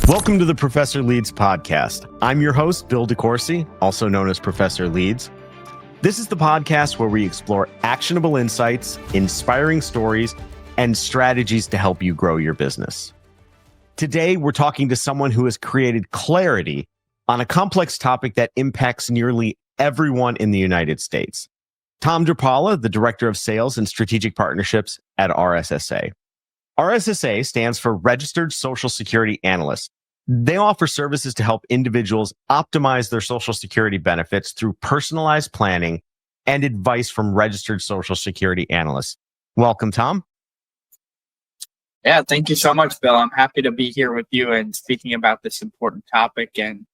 Welcome to the Professor Leads podcast. I'm your host, Bill DeCourcy, also known as Professor Leads. This is the podcast where we explore actionable insights, inspiring stories, and strategies to help you grow your business. Today, we're talking to someone who has created clarity on a complex topic that impacts nearly everyone in the United States. Tom Drapala, the Director of Sales and Strategic Partnerships at RSSA. RSSA stands for Registered Social Security Analysts. They offer services to help individuals optimize their Social Security benefits through personalized planning and advice from registered Social Security analysts. Welcome, Tom. Yeah, thank you so much, Bill. I'm happy to be here with you and speaking about this important topic, and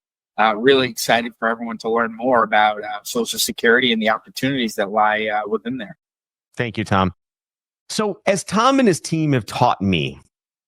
really excited for everyone to learn more about Social Security and the opportunities that lie within there. Thank you, Tom. So as Tom and his team have taught me,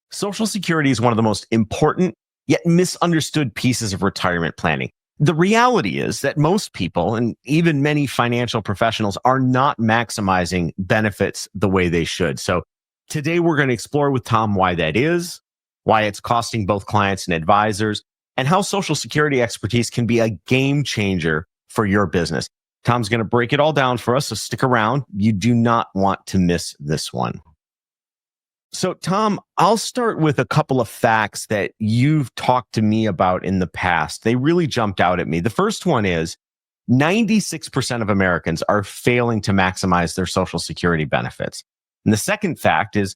Social Security is one of the most important yet misunderstood pieces of retirement planning. The reality is that most people, and even many financial professionals, are not maximizing benefits the way they should. So today we're going to explore with Tom why that is, why it's costing both clients and advisors, and how Social Security expertise can be a game changer for your business. Tom's going to break it all down for us, so stick around. You do not want to miss this one. So, Tom, I'll start with a couple of facts that you've talked to me about in the past. They really jumped out at me. The first one is 96% of Americans are failing to maximize their Social Security benefits. And the second fact is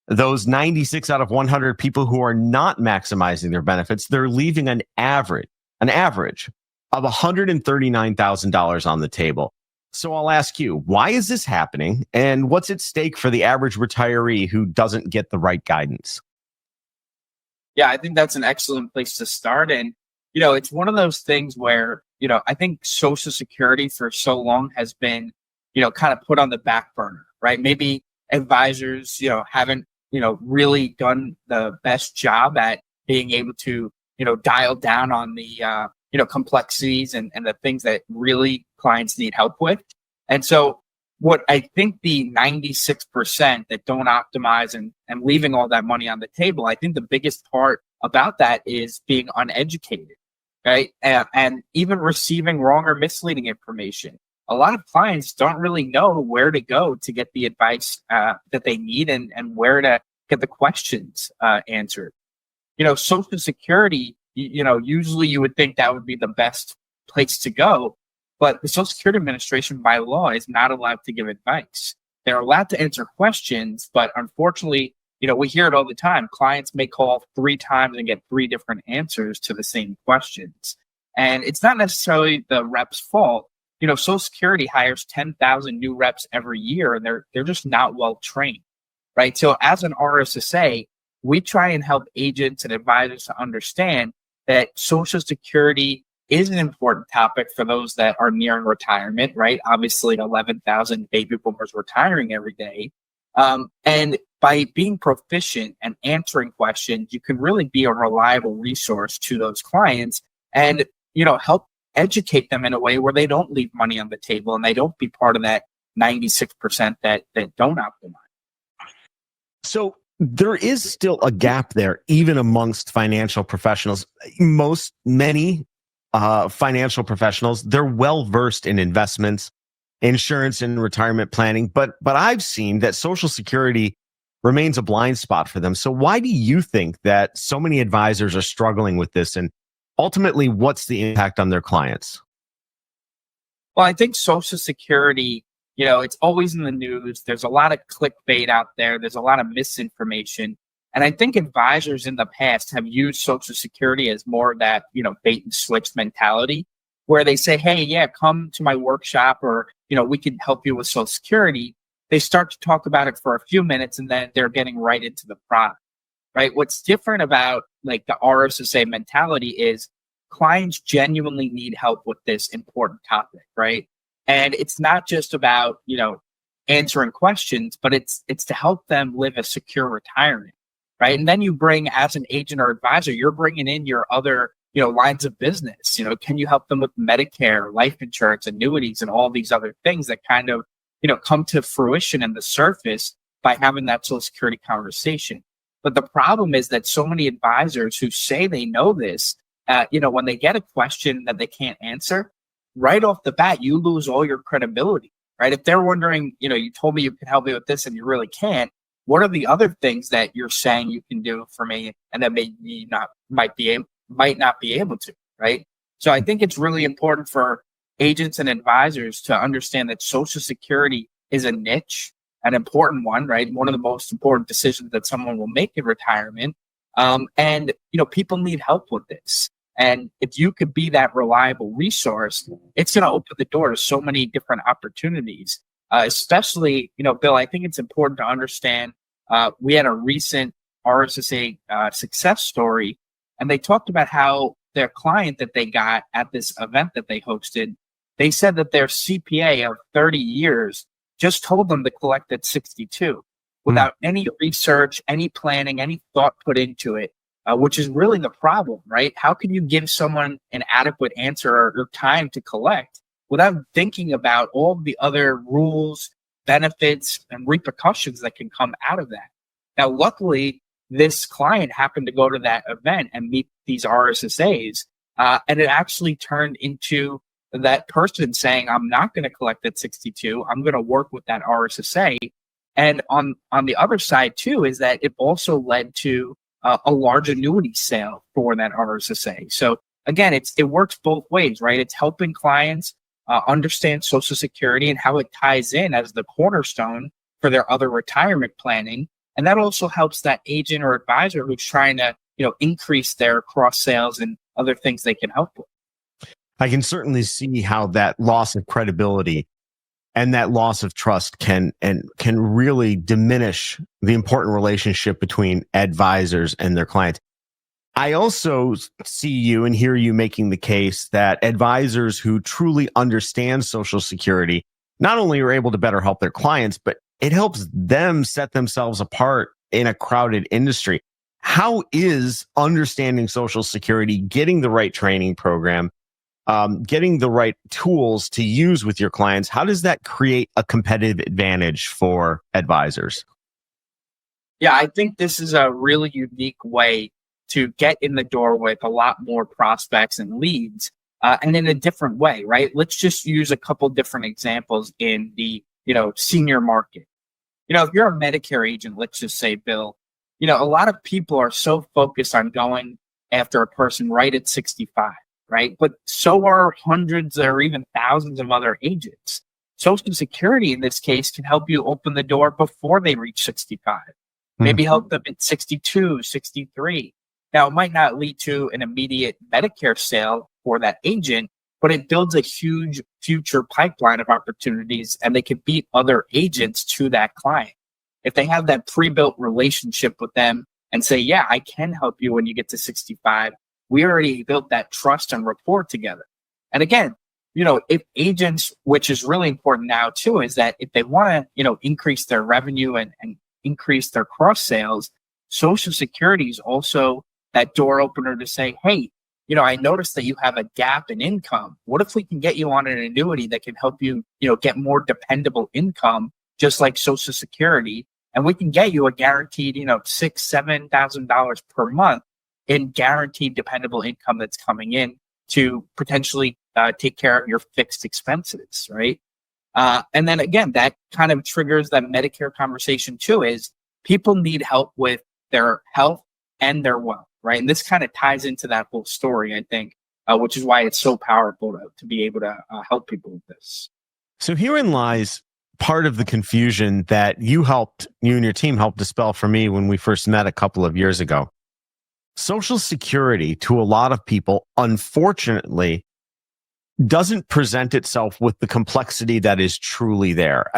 those 96 out of 100 people who are not maximizing their benefits, they're leaving an average of $139,000 on the table. So I'll ask you, why is this happening? And what's at stake for the average retiree who doesn't get the right guidance? Yeah, I think that's an excellent place to start. And, it's one of those things where, I think Social Security for so long has been, kind of put on the back burner, right? Maybe advisors, haven't, really done the best job at being able to, dial down on the, complexities and the things that really clients need help with. And so what I think the 96% that don't optimize and leaving all that money on the table, I think the biggest part about that is being uneducated, right? And even receiving wrong or misleading information. A lot of clients don't really know where to go to get the advice that they need and where to get the questions answered. Social Security, usually you would think that would be the best place to go, but the Social Security Administration by law is not allowed to give advice. They're allowed to answer questions, but unfortunately, we hear it all the time. Clients may call 3 times and get 3 different answers to the same questions. And it's not necessarily the rep's fault. Social Security hires 10,000 new reps every year, and they're just not well trained, right? So as an RSSA, we try and help agents and advisors to understand that Social Security is an important topic for those that are nearing retirement, right? Obviously, 11,000 baby boomers retiring every day. And by being proficient and answering questions, you can really be a reliable resource to those clients and, help educate them in a way where they don't leave money on the table and they don't be part of that 96% that don't optimize. So there is still a gap there, even amongst financial professionals. Many financial professionals, they're well-versed in investments, insurance, and retirement planning, but I've seen that Social Security remains a blind spot for them. So why do you think that so many advisors are struggling with this? And ultimately, what's the impact on their clients? Well, I think Social Security, it's always in the news. There's a lot of clickbait out there. There's a lot of misinformation. And I think advisors in the past have used Social Security as more of that, bait and switch mentality where they say, hey, yeah, come to my workshop or, we can help you with Social Security. They start to talk about it for a few minutes and then they're getting right into the product, right? What's different about like the RSSA mentality is clients genuinely need help with this important topic, right? And it's not just about, answering questions, but it's to help them live a secure retirement, right? And then you bring, as an agent or advisor, you're bringing in your other, lines of business. Can you help them with Medicare, life insurance, annuities, and all these other things that kind of, come to fruition in the surface by having that Social Security conversation. But the problem is that so many advisors who say they know this, when they get a question that they can't answer, right off the bat, you lose all your credibility, right? If they're wondering, you told me you could help me with this and you really can't, what are the other things that you're saying you can do for me and that might not be able to, right? So I think it's really important for agents and advisors to understand that Social Security is a niche, an important one, right? One of the most important decisions that someone will make in retirement. And people need help with this. And if you could be that reliable resource, it's going to open the door to so many different opportunities. Especially, Bill, I think it's important to understand. We had a recent RSSA success story, and they talked about how their client that they got at this event that they hosted, they said that their CPA of 30 years just told them to collect at 62 without any research, any planning, any thought put into it, which is really the problem, right? How can you give someone an adequate answer or time to collect without thinking about all of the other rules, benefits, and repercussions that can come out of that? Now, luckily, this client happened to go to that event and meet these RSSAs, and it actually turned into that person saying, I'm not going to collect at 62. I'm going to work with that RSSA. And on the other side, too, is that it also led to a large annuity sale for that RSSA. So again, it works both ways, right? It's helping clients understand Social Security and how it ties in as the cornerstone for their other retirement planning. And that also helps that agent or advisor who's trying to, increase their cross sales and other things they can help with. I can certainly see how that loss of credibility and that loss of trust can really diminish the important relationship between advisors and their clients. I also see you and hear you making the case that advisors who truly understand Social Security not only are able to better help their clients, but it helps them set themselves apart in a crowded industry. How is understanding Social Security, getting the right training program, getting the right tools to use with your clients, how does that create a competitive advantage for advisors? Yeah, I think this is a really unique way to get in the door with a lot more prospects and leads, and in a different way, right? Let's just use a couple different examples in the, senior market. If you're a Medicare agent, let's just say, Bill, a lot of people are so focused on going after a person right at 65, right? But so are hundreds or even thousands of other agents. Social Security, in this case, can help you open the door before they reach 65, maybe help them at 62, 63. Now, it might not lead to an immediate Medicare sale for that agent, but it builds a huge future pipeline of opportunities, and they can beat other agents to that client. If they have that pre-built relationship with them and say, yeah, I can help you when you get to 65, we already built that trust and rapport together. And again, if agents, which is really important now too, is that if they want to, increase their revenue and increase their cross sales, Social Security is also that door opener to say, hey, I noticed that you have a gap in income. What if we can get you on an annuity that can help you, get more dependable income, just like Social Security, and we can get you a guaranteed, $6,000-$7,000 per month in guaranteed dependable income that's coming in to potentially take care of your fixed expenses, right? And then again, that kind of triggers that Medicare conversation too, is people need help with their health and their wealth, right? And this kind of ties into that whole story, I think, which is why it's so powerful to be able to help people with this. So herein lies part of the confusion that you and your team helped dispel for me when we first met a couple of years ago. Social Security, to a lot of people, unfortunately, doesn't present itself with the complexity that is truly there.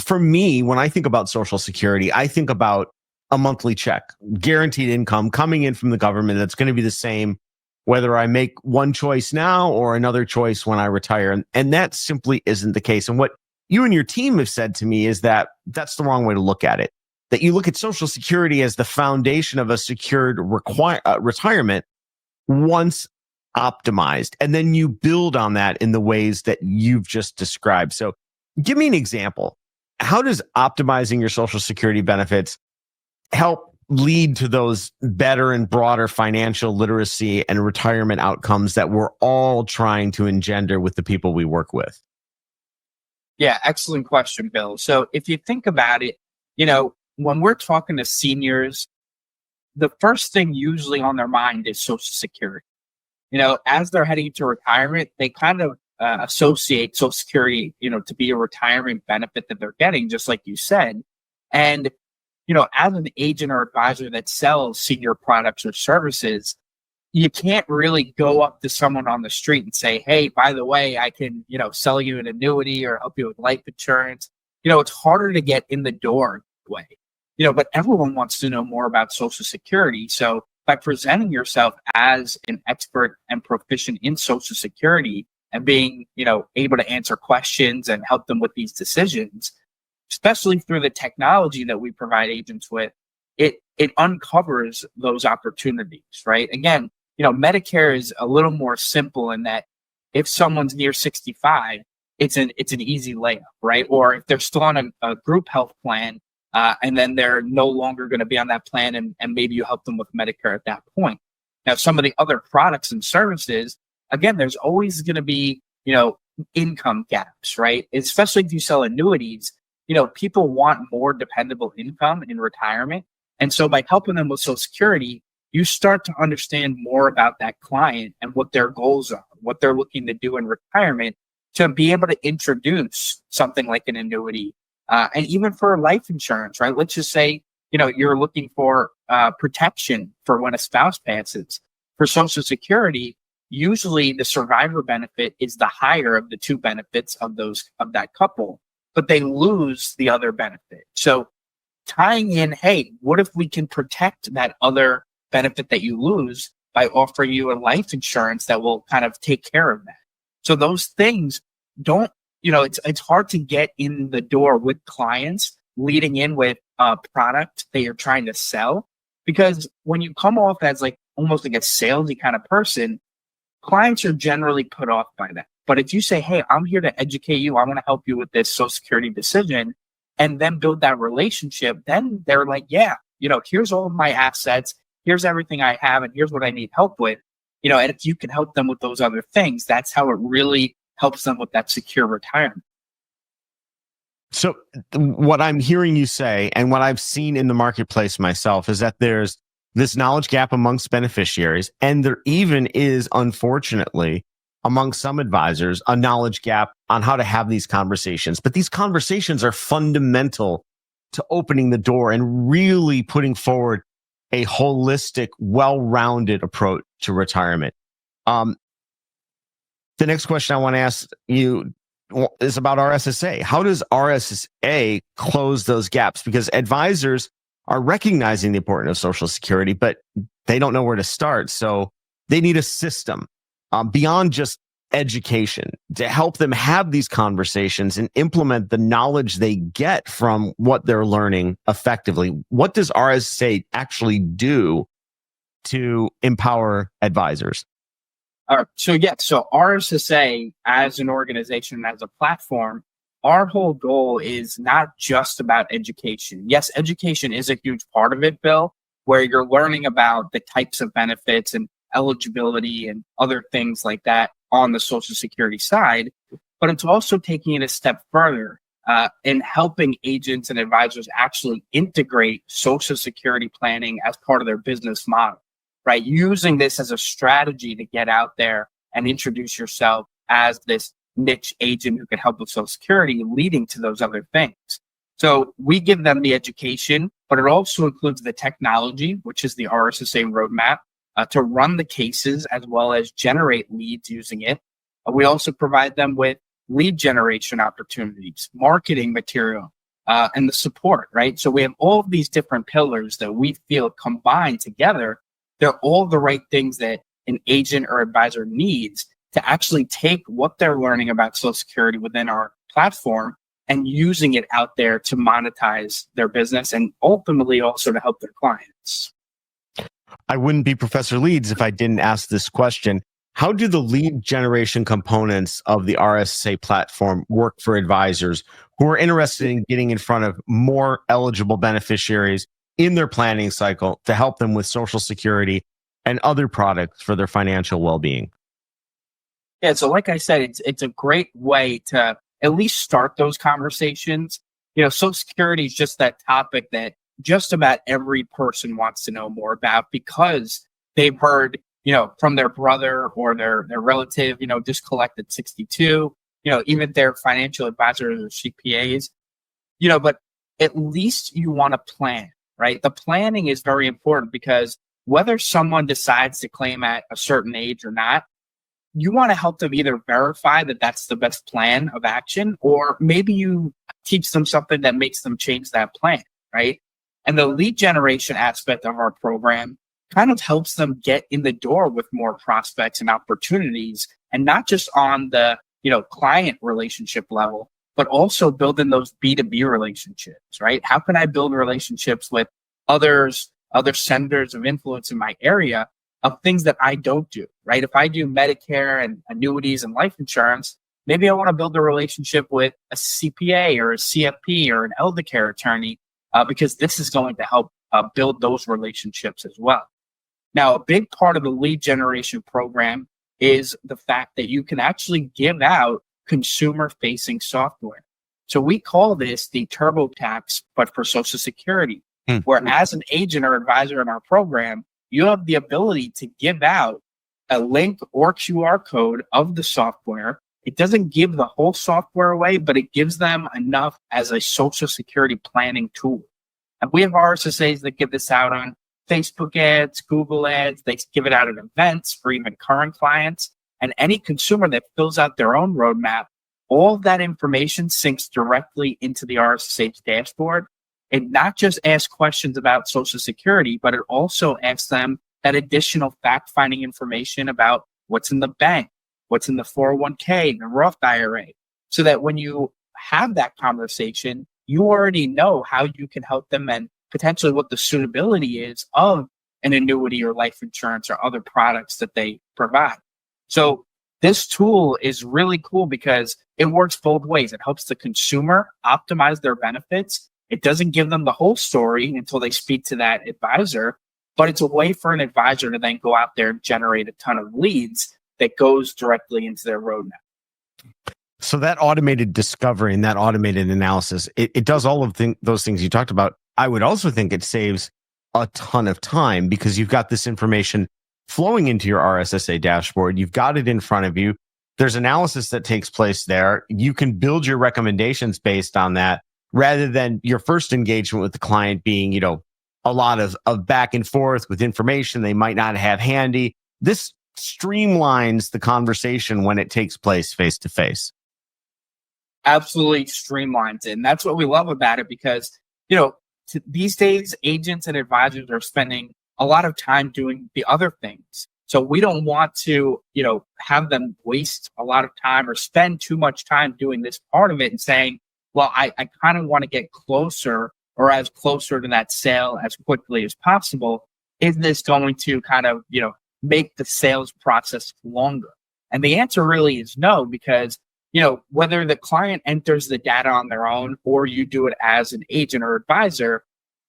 For me, when I think about Social Security, I think about a monthly check, guaranteed income coming in from the government that's going to be the same whether I make one choice now or another choice when I retire. And that simply isn't the case. And what you and your team have said to me is that that's the wrong way to look at it. That you look at Social Security as the foundation of a secured retirement once optimized, and then you build on that in the ways that you've just described. So give me an example. How does optimizing your Social Security benefits help lead to those better and broader financial literacy and retirement outcomes that we're all trying to engender with the people we work with? Yeah, excellent question, Bill. So if you think about it, when we're talking to seniors, the first thing usually on their mind is Social Security. As they're heading to retirement, they kind of associate Social Security, to be a retirement benefit that they're getting, just like you said. And, as an agent or advisor that sells senior products or services, you can't really go up to someone on the street and say, hey, by the way, I can, sell you an annuity or help you with life insurance. It's harder to get in the door that way, but everyone wants to know more about Social Security. So by presenting yourself as an expert and proficient in Social Security and being, able to answer questions and help them with these decisions, especially through the technology that we provide agents with, it uncovers those opportunities, right? Again, Medicare is a little more simple in that if someone's near 65, it's an easy layup, right? Or if they're still on a group health plan, and then they're no longer going to be on that plan, and maybe you help them with Medicare at that point. Now, some of the other products and services, again, there's always going to be, income gaps, right? Especially if you sell annuities, people want more dependable income in retirement. And so by helping them with Social Security, you start to understand more about that client and what their goals are, what they're looking to do in retirement to be able to introduce something like an annuity. And even for life insurance, right? Let's just say, you're looking for protection for when a spouse passes. For Social Security, usually the survivor benefit is the higher of the two benefits of that couple, but they lose the other benefit. So tying in, hey, what if we can protect that other benefit that you lose by offering you a life insurance that will kind of take care of that? So those things don't, it's hard to get in the door with clients leading in with a product that you're trying to sell, because when you come off as like almost like a salesy kind of person, clients are generally put off by that. But if you say, hey, I'm here to educate you, I want to help you with this Social Security decision, and then build that relationship, then they're like, yeah, here's all of my assets, here's everything I have, and here's what I need help with. And if you can help them with those other things, that's how it really helps them with that secure retirement. So what I'm hearing you say, and what I've seen in the marketplace myself, is that there's this knowledge gap amongst beneficiaries. And there even is, unfortunately, among some advisors, a knowledge gap on how to have these conversations. But these conversations are fundamental to opening the door and really putting forward a holistic, well-rounded approach to retirement. The next question I want to ask you is about RSSA. How does RSSA close those gaps? Because advisors are recognizing the importance of Social Security, but they don't know where to start. So they need a system beyond just education to help them have these conversations and implement the knowledge they get from what they're learning effectively. What does RSSA actually do to empower advisors? So RSSA as an organization, as a platform, our whole goal is not just about education. Yes, education is a huge part of it, Bill, where you're learning about the types of benefits and eligibility and other things like that on the Social Security side, but it's also taking it a step further in helping agents and advisors actually integrate Social Security planning as part of their business model, right? Using this as a strategy to get out there and introduce yourself as this niche agent who can help with Social Security, leading to those other things. So we give them the education, but it also includes the technology, which is the RSSA roadmap, to run the cases as well as generate leads using it. We also provide them with lead generation opportunities, marketing material, and the support, right? So we have all of these different pillars that we feel combined together. They're all the right things that an agent or advisor needs to actually take what they're learning about Social Security within our platform and using it out there to monetize their business and ultimately also to help their clients. I wouldn't be Professor Leeds if I didn't ask this question. How do the lead generation components of the RSSA platform work for advisors who are interested in getting in front of more eligible beneficiaries in their planning cycle to help them with Social Security and other products for their financial well-being? Yeah, so like I said, it's a great way to at least start those conversations. Social Security is just that topic that just about every person wants to know more about because they've heard, from their brother or their relative, just collect at 62, even their financial advisors or CPAs, but at least you want to plan, right? The planning is very important because whether someone decides to claim at a certain age or not, you want to help them either verify that that's the best plan of action, or maybe you teach them something that makes them change that plan, right? And the lead generation aspect of our program kind of helps them get in the door with more prospects and opportunities, and not just on the, client relationship level, but also building those B2B relationships, right? How can I build relationships with other centers of influence in my area of things that I don't do, right? If I do Medicare and annuities and life insurance, maybe I want to build a relationship with a CPA or a CFP or an elder care attorney, because this is going to help build those relationships as well. Now, a big part of the lead generation program is the fact that you can actually give out consumer-facing software. So we call this the TurboTax, but for Social Security, where as an agent or advisor in our program, you have the ability to give out a link or QR code of the software. It doesn't give the whole software away, but it gives them enough as a Social Security planning tool. And we have RSSAs that give this out on Facebook ads, Google ads. They give it out at events for even current clients. And any consumer that fills out their own roadmap, all of that information syncs directly into the RSSA's dashboard. It not just asks questions about Social Security, but it also asks them that additional fact-finding information about what's in the bank, what's in the 401k, the Roth IRA, so that when you have that conversation, you already know how you can help them and potentially what the suitability is of an annuity or life insurance or other products that they provide. So this tool is really cool because it works both ways. It helps the consumer optimize their benefits. It doesn't give them the whole story until they speak to that advisor, but it's a way for an advisor to then go out there and generate a ton of leads that goes directly into their roadmap. So that automated discovery and that automated analysis, it does all of those things you talked about. I would also think it saves a ton of time because you've got this information flowing into your RSSA dashboard. You've got it in front of you. There's analysis that takes place there. You can build your recommendations based on that rather than your first engagement with the client being, a lot of back and forth with information they might not have handy. This streamlines the conversation when it takes place face to face. Absolutely streamlines it. And that's what we love about it because, these days, agents and advisors are spending a lot of time doing the other things. So we don't want to, have them waste a lot of time or spend too much time doing this part of it and saying, well, I kind of want to get closer or as closer to that sale as quickly as possible. Is this going to kind of, make the sales process longer? And the answer really is no, because, whether the client enters the data on their own or you do it as an agent or advisor,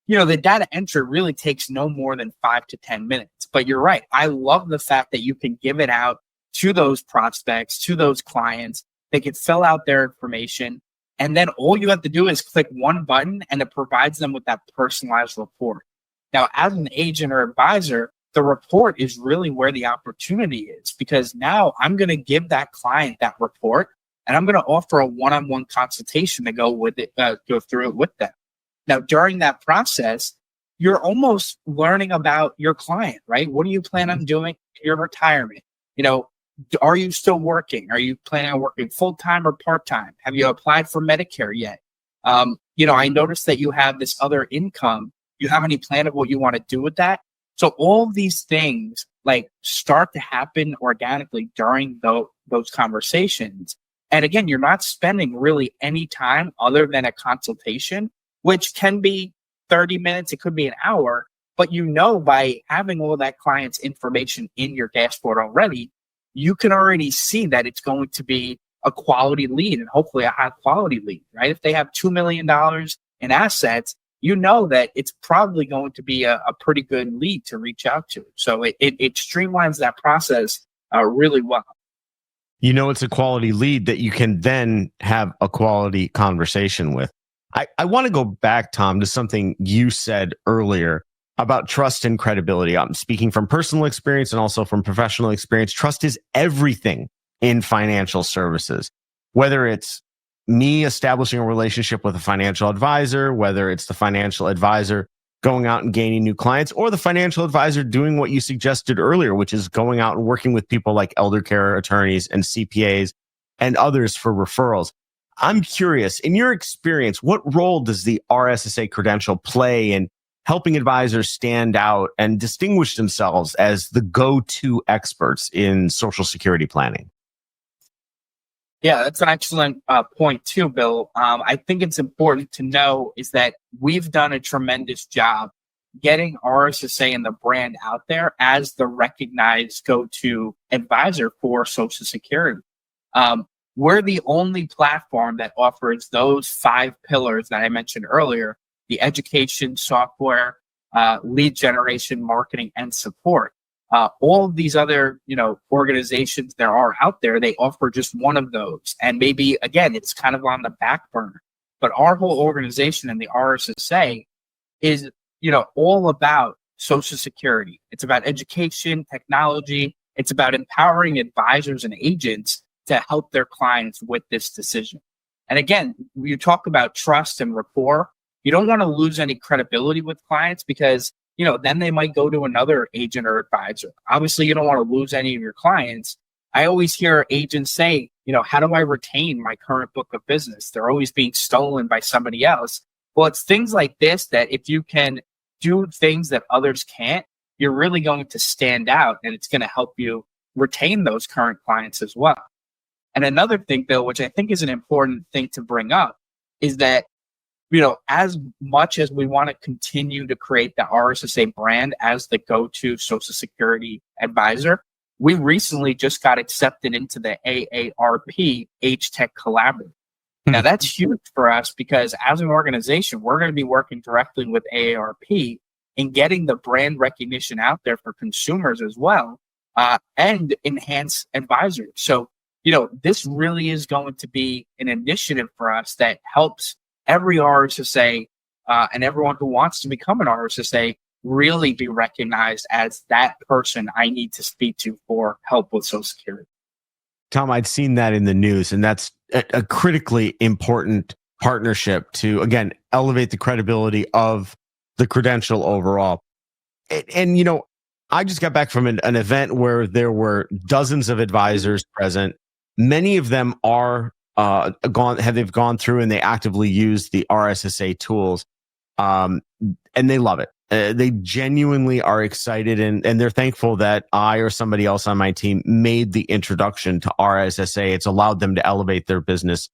the data entry really takes no more than 5 to 10 minutes. But you're right. I love the fact that you can give it out to those prospects, to those clients. They can fill out their information. And then all you have to do is click one button and it provides them with that personalized report. Now, as an agent or advisor, the report is really where the opportunity is because now I'm going to give that client that report and I'm going to offer a one-on-one consultation to go with it, go through it with them. Now, during that process, you're almost learning about your client, right? What do you plan on doing in your retirement? Are you still working? Are you planning on working full-time or part-time? Have you applied for Medicare yet? I noticed that you have this other income. You have any plan of what you want to do with that? So all of these things start to happen organically during those conversations. And again, you're not spending really any time other than a consultation, which can be 30 minutes. It could be an hour. But by having all that client's information in your dashboard already, you can already see that it's going to be a quality lead and hopefully a high quality lead, right? If they have $2 million in assets, you know that it's probably going to be a pretty good lead to reach out to. So it streamlines that process really well. It's a quality lead that you can then have a quality conversation with. I want to go back, Tom, to something you said earlier about trust and credibility. I'm speaking from personal experience and also from professional experience. Trust is everything in financial services, whether it's me establishing a relationship with a financial advisor, whether it's the financial advisor going out and gaining new clients, or the financial advisor doing what you suggested earlier, which is going out and working with people like elder care attorneys and CPAs and others for referrals. I'm curious, in your experience, what role does the RSSA credential play in helping advisors stand out and distinguish themselves as the go-to experts in Social Security planning? Yeah, that's an excellent point too, Bill. I think it's important to know is that we've done a tremendous job getting RSSA and the brand out there as the recognized go-to advisor for Social Security. We're the only platform that offers those 5 pillars that I mentioned earlier: the education, software, lead generation, marketing, and support. All of these other, organizations there are out there, they offer just one of those. And maybe, again, it's kind of on the back burner. But our whole organization and the RSSA is, all about Social Security. It's about education, technology. It's about empowering advisors and agents to help their clients with this decision. And again, you talk about trust and rapport. You don't want to lose any credibility with clients because then they might go to another agent or advisor. Obviously, you don't want to lose any of your clients. I always hear agents say, how do I retain my current book of business? They're always being stolen by somebody else. Well, it's things like this that if you can do things that others can't, you're really going to stand out, and it's going to help you retain those current clients as well. And another thing, Bill, which I think is an important thing to bring up, is that as much as we want to continue to create the RSSA brand as the go-to Social Security advisor, we recently just got accepted into the AARP H-Tech Collaborative. Now, that's huge for us because as an organization, we're going to be working directly with AARP in getting the brand recognition out there for consumers as well, and enhance advisors. So, this really is going to be an initiative for us that helps every RSSA and everyone who wants to become an RSSA really be recognized as that person I need to speak to for help with Social Security. Tom, I'd seen that in the news, and that's a critically important partnership to, again, elevate the credibility of the credential overall. And I just got back from an event where there were dozens of advisors present. Many of them are they've gone through and they actively use the RSSA tools, and they love it. They genuinely are excited and they're thankful that I or somebody else on my team made the introduction to RSSA. It's allowed them to elevate their business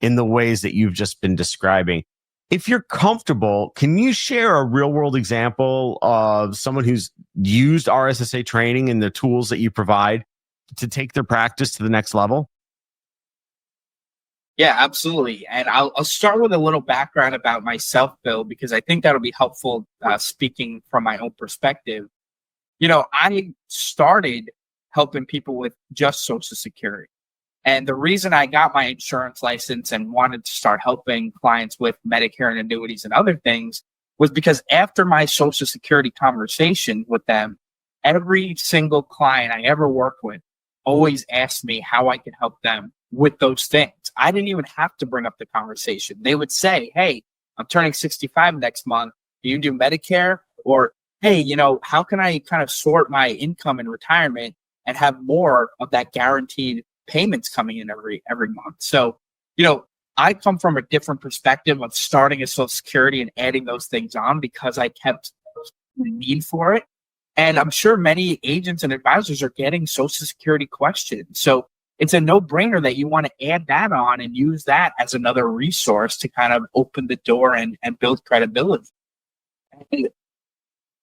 in the ways that you've just been describing. If you're comfortable, can you share a real world example of someone who's used RSSA training and the tools that you provide to take their practice to the next level? Yeah, absolutely. And I'll start with a little background about myself, Bill, because I think that'll be helpful speaking from my own perspective. I started helping people with just Social Security. And the reason I got my insurance license and wanted to start helping clients with Medicare and annuities and other things was because after my Social Security conversation with them, every single client I ever worked with always asked me how I could help them with those things. I didn't even have to bring up the conversation. They would say, hey, I'm turning 65 next month. Do you do Medicare? Or, hey, how can I kind of sort my income in retirement and have more of that guaranteed payments coming in every month? So, I come from a different perspective of starting a Social Security and adding those things on because I kept the need for it. And I'm sure many agents and advisors are getting Social Security questions. So it's a no-brainer that you want to add that on and use that as another resource to kind of open the door and build credibility. And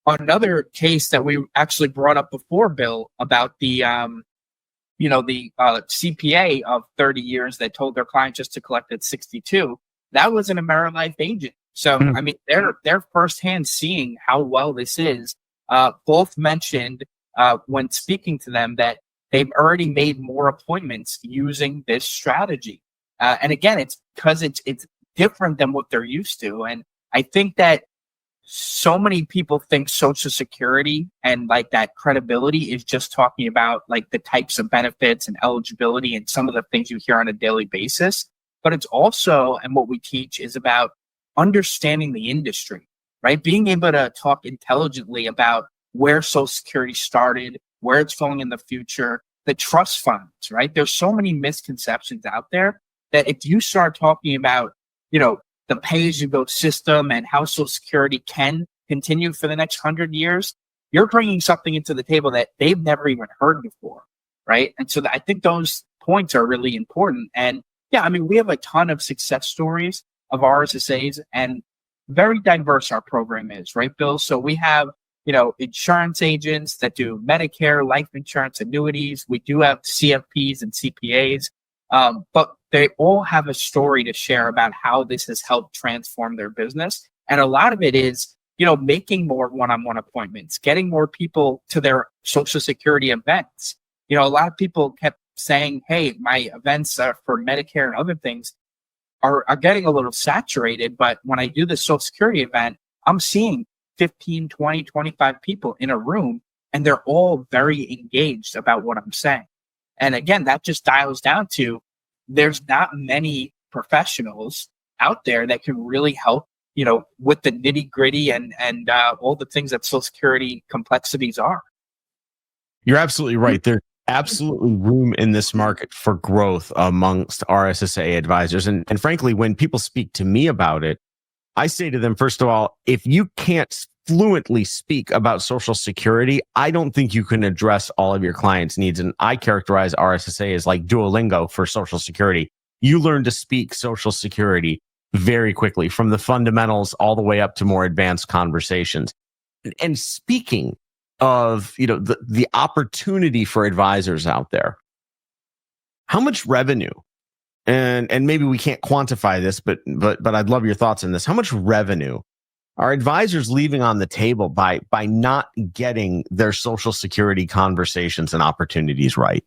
another case that we actually brought up before, Bill, about the CPA of 30 years that told their client just to collect at 62, that was an AmeriLife agent. So, Mhm. I mean, they're firsthand seeing how well this is. Both mentioned when speaking to them that they've already made more appointments using this strategy. And again, it's because it's different than what they're used to. And I think that so many people think Social Security and like that credibility is just talking about like the types of benefits and eligibility and some of the things you hear on a daily basis. But it's also, and what we teach is about understanding the industry, right? Being able to talk intelligently about where Social Security started, where it's going in the future, the trust funds, right? There's so many misconceptions out there that if you start talking about, you know, the pay-as-you-go system and how Social Security can continue for the next 100 years, you're bringing something into the table that they've never even heard before, right? And so I think those points are really important. And yeah, I mean, we have a ton of success stories of RSSAs, and very diverse our program is, right, Bill? So we have, insurance agents that do Medicare, life insurance, annuities. We do have CFPs and CPAs. But they all have a story to share about how this has helped transform their business. And a lot of it is, making more one-on-one appointments, getting more people to their Social Security events. A lot of people kept saying, hey, my events for Medicare and other things are getting a little saturated. But when I do the Social Security event, I'm seeing 15, 20, 25 people in a room, and they're all very engaged about what I'm saying. And again, that just dials down to there's not many professionals out there that can really help, with the nitty gritty and all the things that Social Security complexities are. You're absolutely right. There's absolutely room in this market for growth amongst RSSA advisors. And frankly, when people speak to me about it, I say to them, first of all, if you can't fluently speak about Social Security, I don't think you can address all of your clients' needs. And I characterize RSSA as like Duolingo for Social Security. You learn to speak Social Security very quickly, from the fundamentals all the way up to more advanced conversations. And speaking of, the opportunity for advisors out there, how much revenue, and maybe we can't quantify this, but I'd love your thoughts on this. How much revenue are advisors leaving on the table by not getting their Social Security conversations and opportunities right?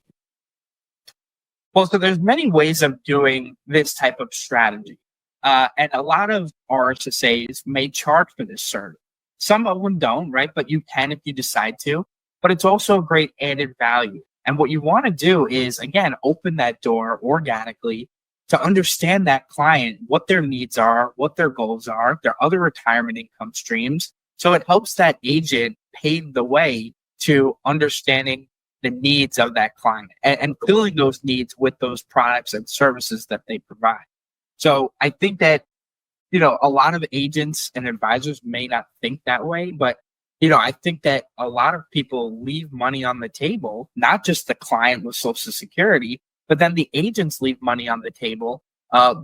Well, so there's many ways of doing this type of strategy. And a lot of RSSAs may charge for this service. Some of them don't, right? But you can if you decide to. But it's also a great added value. And what you want to do is, again, open that door organically to understand that client, what their needs are, what their goals are, their other retirement income streams. So it helps that agent pave the way to understanding the needs of that client and filling those needs with those products and services that they provide. So I think that, a lot of agents and advisors may not think that way, but, I think that a lot of people leave money on the table, not just the client with Social Security, but then the agents leave money on the table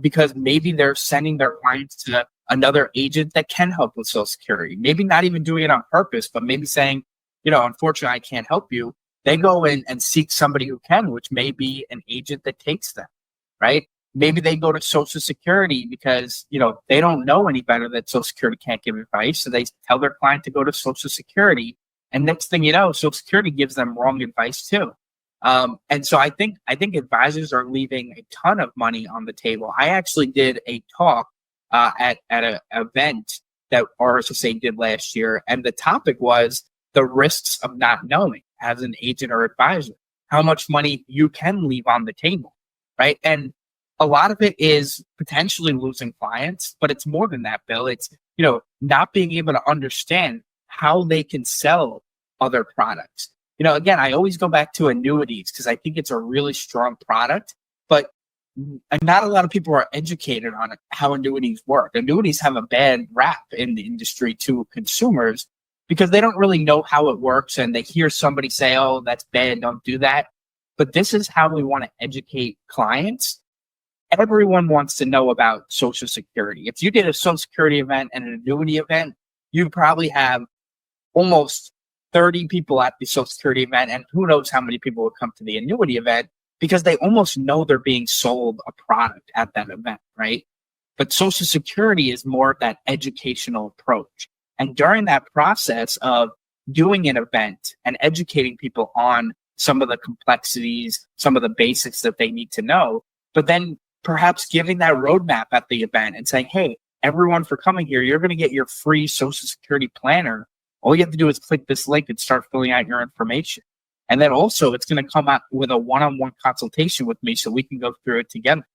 because maybe they're sending their clients to another agent that can help with Social Security. Maybe not even doing it on purpose, but maybe saying, unfortunately, I can't help you. They go in and seek somebody who can, which may be an agent that takes them, right? Maybe they go to Social Security because, they don't know any better that Social Security can't give advice. So they tell their client to go to Social Security. And next thing you know, Social Security gives them wrong advice too. And so I think advisors are leaving a ton of money on the table. I actually did a talk at an event that RSSA did last year. And the topic was the risks of not knowing as an agent or advisor, how much money you can leave on the table, right? And a lot of it is potentially losing clients, but it's more than that, Bill. It's, not being able to understand how they can sell other products. Again, I always go back to annuities because I think it's a really strong product, but not a lot of people are educated on how annuities work. Annuities have a bad rap in the industry to consumers because they don't really know how it works, and they hear somebody say, oh, that's bad, don't do that. But this is how we want to educate clients. Everyone wants to know about Social Security. If you did a Social Security event and an annuity event, you probably have almost 30 people at the Social Security event, and who knows how many people will come to the annuity event because they almost know they're being sold a product at that event, right? But Social Security is more of that educational approach. And during that process of doing an event and educating people on some of the complexities, some of the basics that they need to know, but then perhaps giving that roadmap at the event and saying, hey, everyone for coming here, you're going to get your free Social Security planner. All you have to do is click this link and start filling out your information. And then also it's going to come out with a one-on-one consultation with me so we can go through it together,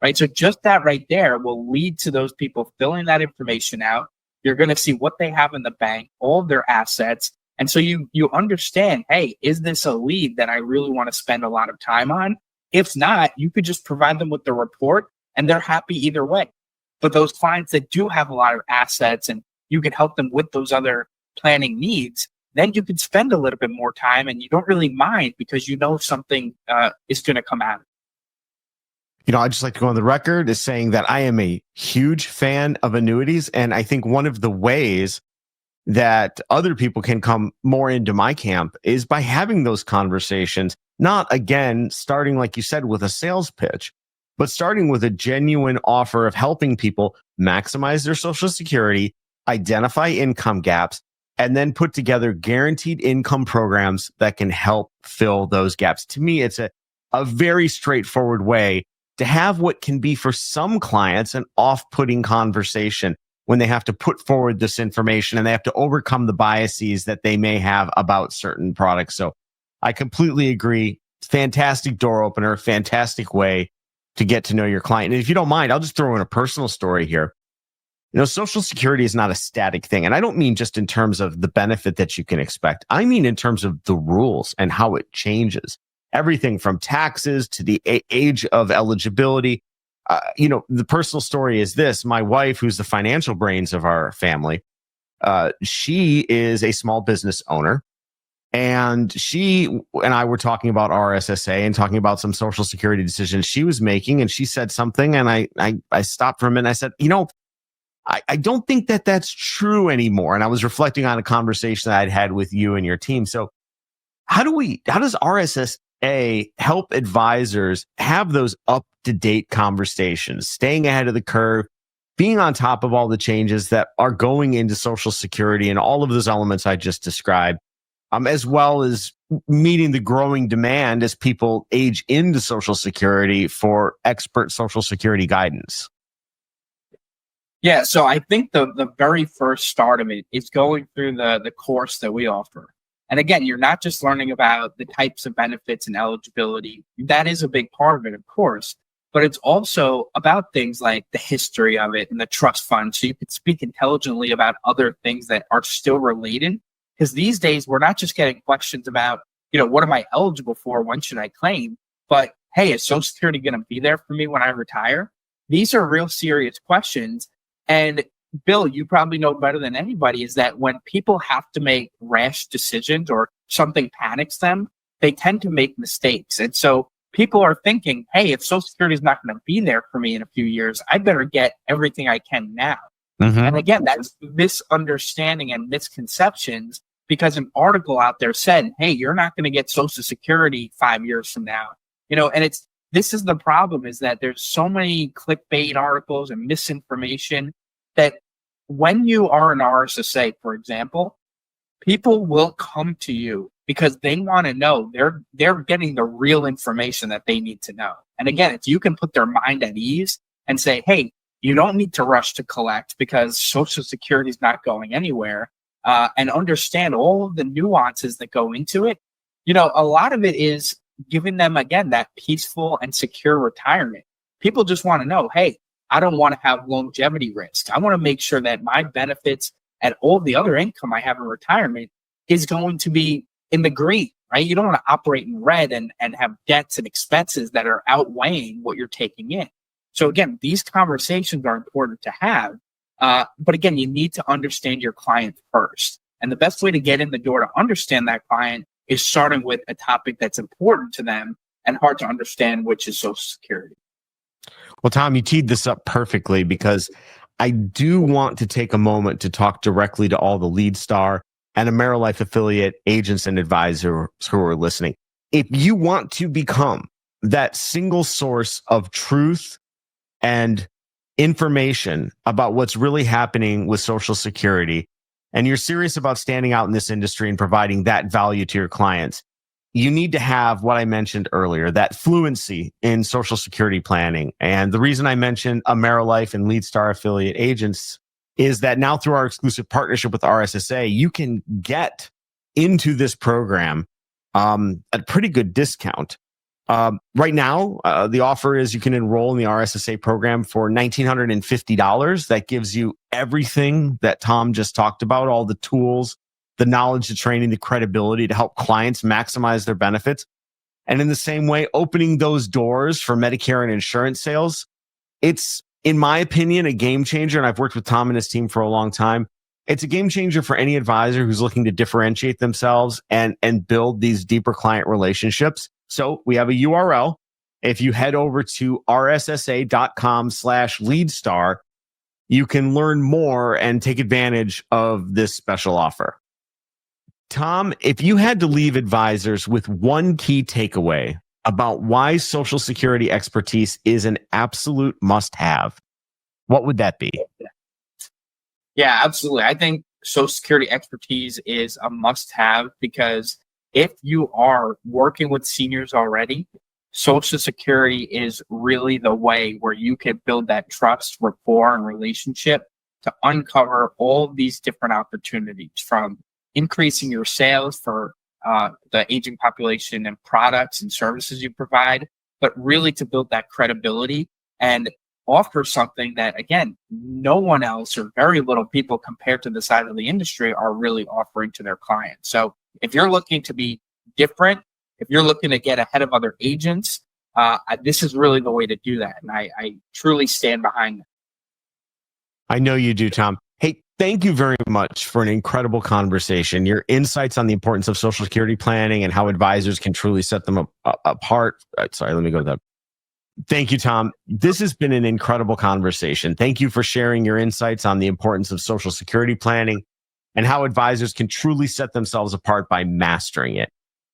right? So just that right there will lead to those people filling that information out. You're going to see what they have in the bank, all of their assets. And so you understand, hey, is this a lead that I really want to spend a lot of time on? If not, you could just provide them with the report and they're happy either way. But those clients that do have a lot of assets and you can help them with those other planning needs, then you could spend a little bit more time and you don't really mind because you know something is going to come out. I'd just like to go on the record as saying that I am a huge fan of annuities. And I think one of the ways that other people can come more into my camp is by having those conversations, not again, starting, like you said, with a sales pitch, but starting with a genuine offer of helping people maximize their Social Security, identify income gaps, and then put together guaranteed income programs that can help fill those gaps. To me, it's a very straightforward way to have what can be for some clients an off-putting conversation when they have to put forward this information and they have to overcome the biases that they may have about certain products. So I completely agree. Fantastic door opener, fantastic way to get to know your client. And if you don't mind, I'll just throw in a personal story here. Social Security is not a static thing. And I don't mean just in terms of the benefit that you can expect. I mean in terms of the rules and how it changes. Everything from taxes to the age of eligibility. The personal story is this. My wife, who's the financial brains of our family, she is a small business owner. And she and I were talking about RSSA and talking about some Social Security decisions she was making. And she said something and I stopped for a minute. I said, I don't think that that's true anymore. And I was reflecting on a conversation that I'd had with you and your team. So how does RSSA help advisors have those up-to-date conversations, staying ahead of the curve, being on top of all the changes that are going into Social Security and all of those elements I just described, as well as meeting the growing demand as people age into Social Security for expert Social Security guidance? Yeah, so I think the very first start of it is going through the course that we offer. And again, you're not just learning about the types of benefits and eligibility. That is a big part of it, of course. But it's also about things like the history of it and the trust fund. So you could speak intelligently about other things that are still related. Because these days, we're not just getting questions about, what am I eligible for? When should I claim? But hey, is Social Security going to be there for me when I retire? These are real serious questions. And Bill, you probably know better than anybody is that when people have to make rash decisions or something panics them, they tend to make mistakes. And so people are thinking, hey, if Social Security is not going to be there for me in a few years, I better get everything I can now. Mm-hmm. And again, that's misunderstanding and misconceptions because an article out there said, hey, you're not going to get Social Security 5 years from now. And this is the problem is that there's so many clickbait articles and misinformation that when you are an RSSA, for example, people will come to you because they want to know they're getting the real information that they need to know. And again, if you can put their mind at ease and say, hey, you don't need to rush to collect because Social Security is not going anywhere, and understand all of the nuances that go into it. A lot of it is giving them, again, that peaceful and secure retirement. People just want to know, hey, I don't want to have longevity risk. I want to make sure that my benefits and all the other income I have in retirement is going to be in the green, right? You don't want to operate in red and have debts and expenses that are outweighing what you're taking in. So again, these conversations are important to have. But again, you need to understand your client first. And the best way to get in the door to understand that client is starting with a topic that's important to them and hard to understand, which is Social Security. Well, Tom, you teed this up perfectly because I do want to take a moment to talk directly to all the Lead Star and AmeriLife affiliate agents and advisors who are listening. If you want to become that single source of truth and information about what's really happening with Social Security, and you're serious about standing out in this industry and providing that value to your clients, you need to have what I mentioned earlier, that fluency in Social Security planning. And the reason I mentioned AmeriLife and LeadStar affiliate agents is that now through our exclusive partnership with RSSA, you can get into this program at a pretty good discount. Right now, the offer is you can enroll in the RSSA program for $1,950. That gives you everything that Tom just talked about, all the tools, the knowledge, the training, the credibility to help clients maximize their benefits. And in the same way, opening those doors for Medicare and insurance sales, it's, in my opinion, a game changer. And I've worked with Tom and his team for a long time. It's a game changer for any advisor who's looking to differentiate themselves and build these deeper client relationships. So we have a URL. If you head over to rssa.com/leadstar, you can learn more and take advantage of this special offer. Tom, if you had to leave advisors with one key takeaway about why Social Security expertise is an absolute must-have, what would that be? Yeah, absolutely. I think Social Security expertise is a must-have because if you are working with seniors already, Social Security is really the way where you can build that trust, rapport, and relationship to uncover all of these different opportunities, from increasing your sales for the aging population and products and services you provide, but really to build that credibility and offer something that, again, no one else or very little people compared to the size of the industry are really offering to their clients. So if you're looking to be different, if you're looking to get ahead of other agents, this is really the way to do that. And I truly stand behind that. I know you do, Tom. Hey, thank you very much for an incredible conversation. Your insights on the importance of Social Security planning and how advisors can truly set them apart. Sorry, let me go to that. Thank you, Tom. This has been an incredible conversation. Thank you for sharing your insights on the importance of Social Security planning and how advisors can truly set themselves apart by mastering it.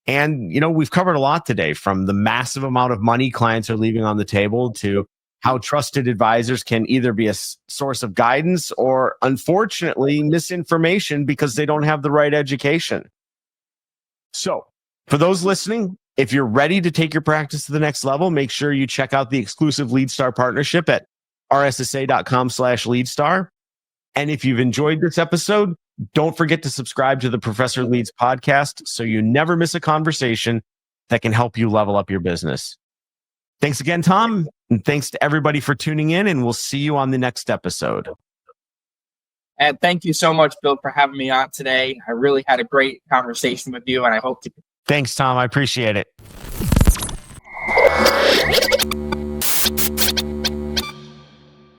And, we've covered a lot today, from the massive amount of money clients are leaving on the table to how trusted advisors can either be a source of guidance or, unfortunately, misinformation because they don't have the right education. So, for those listening, if you're ready to take your practice to the next level, make sure you check out the exclusive LeadStar partnership at rssa.com/leadstar. And if you've enjoyed this episode, don't forget to subscribe to the Professor Leads podcast so you never miss a conversation that can help you level up your business. Thanks again, Tom. And thanks to everybody for tuning in, and we'll see you on the next episode. And thank you so much, Bill, for having me on today. I really had a great conversation with you, and I hope to. Thanks, Tom. I appreciate it.